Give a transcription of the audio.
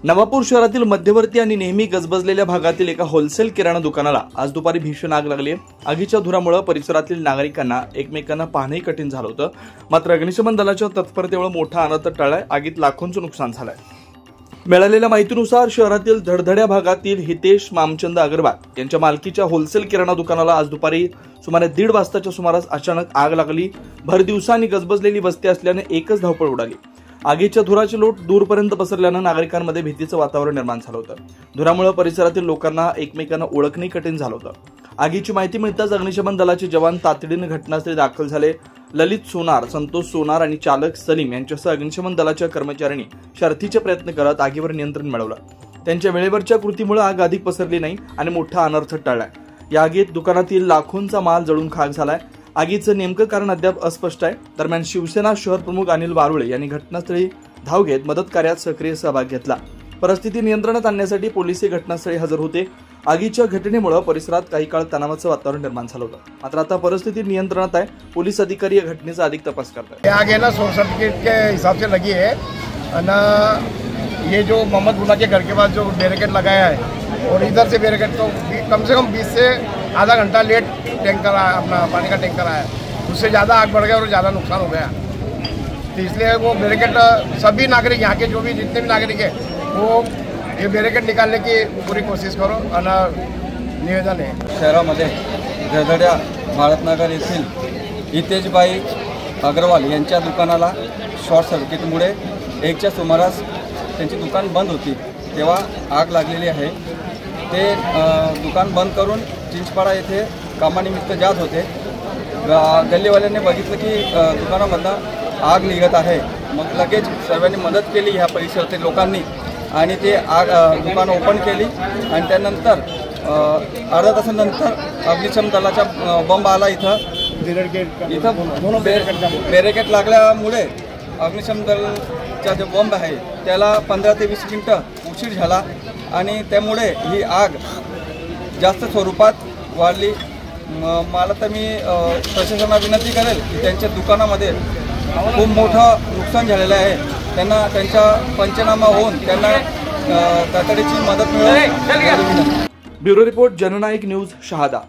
नवापूर शहरातील मध्यवर्ती आणि नेहमी गजबजलेल्या भागातील एका होलसेल किराणा दुकानाला आज दुपारी भीषण आग लागली। आगीच्या धुरामुळे परिसरातील नागरिकांना एकमेकांना पाहणंही कठीण झालं होतं। मात्र अग्निशमन दलाच्या तत्परतेमुळे मोठा अनर्थ टळलाय। आगीत लाखोंचं नुकसान झालंय। मिळालेल्या माहितीनुसार शहरातील धडधड्या भागातील हितेश मामचंद अग्रवाल यांच्या मालकीच्या होलसेल किराणा दुकानाला आज दुपारी सुमारे 1:30 वाजताच्या सुमारास अचानक आग लागली। भर दिवसांनी गजबजलेली वस्ती असल्याने एकच धावपळ उडाली। आगीच्या धुराची लोट दूरपर्यंत पसरल्याने नागरिकांमध्ये भीतीचं वातावरण निर्माण झालं होतं। धुरामुळे परिसरातील लोकांना एकमेकांना ओळखणे कठीण झालं होतं। आगीची माहिती मिळताच अग्निशमन दलाचे जवान तातडीने घटनास्थळी दाखल झाले। ललित सोनार, संतोष सोनार आणि चालक सलीम यांच्यासह अग्निशमन दलाच्या कर्मचाऱ्यांनी शर्थीचे प्रयत्न करत आगीवर नियंत्रण मिळवलं। त्यांच्या वेळेवरच्या कृतीमुळे आग अधिक पसरली नाही आणि मोठा अनर्थ टळलाय। या आगीत दुकानातील लाखोंचा माल जळून खाक झालाय। आगीचं नेमकं कारण अद्याप अस्पष्ट आहे। दरम्यान शिवसेना शहर प्रमुख अनिल वारुळे यांनी घटनास्थळी धाव घेत मदत कार्यात सक्रिय सहभाग घेतला। परिस्थिती नियंत्रणात आणण्यासाठी पोलिसही घटनास्थळी हजर होते। आगीच्या घटनेमुळे परिसरात काही काळ तणावाचं वातावरण निर्माण झालं होतं। मात्र आता परिस्थिती नियंत्रणात आहे। पोलीस अधिकारी या घटनेचा अधिक तपास करतात। आग है ना शॉर्ट सर्किट के हिसाब से लगी है ना। ये जो मोहम्मद गुना के घर के पास जो बैरिकेड लगाया है और इधर से बैरिकेड तो कम से कम 20 से आधा घंटा लेट टैंकर आया, अपना पानी का टैंकर आया, उससे ज़्यादा आग बढ़ गया और ज़्यादा नुकसान हो गया। तो इसलिए वो बैरिकेड सभी नागरिक यहाँ के जो भी जितने भी नागरिक हैं वो ये बैरिकेड निकालने की पूरी कोशिश करो आणि निवेदन आहे। शहरामध्ये धडधड्या भारतनगर येथील हितेशबाई अग्रवाल यांच्या दुकानाला शॉर्ट सर्किटमुळे 1च्या सुमारास त्यांची दुकान बंद होती, तेव्हा आग लागलेली आहे। ते दुकान बंद करून चिंचपाडा येथे कामानिमित्त जात होते। गल्लीवाल्यांनी बघितलं की दुकानामधनं आग निघत आहे। मग लगेच सर्वांनी मदत केली ह्या परिसरातील लोकांनी आणि ते आग दुकान ओपन केली आणि त्यानंतर अर्धा तासानंतर अग्निशमन दलाचा बंब आला। इथं बॅरिकेड लागल्यामुळे अग्निशमन दलाचा जो बंब आहे त्याला 15 ते 20 मिनिटं उशीर झाला आणि त्यामुळे ही आग जास्त स्वरूपात वाढली। मला तर मी प्रशासनाला विनंती करेल की त्यांच्या दुकानामध्ये खूप मोठं नुकसान झालेलं आहे। त्यांना त्यांचा पंचनामा होऊन त्यांना तातडीची मदत मिळेल। ब्युरो रिपोर्ट, जननायक न्यूज, शहादा।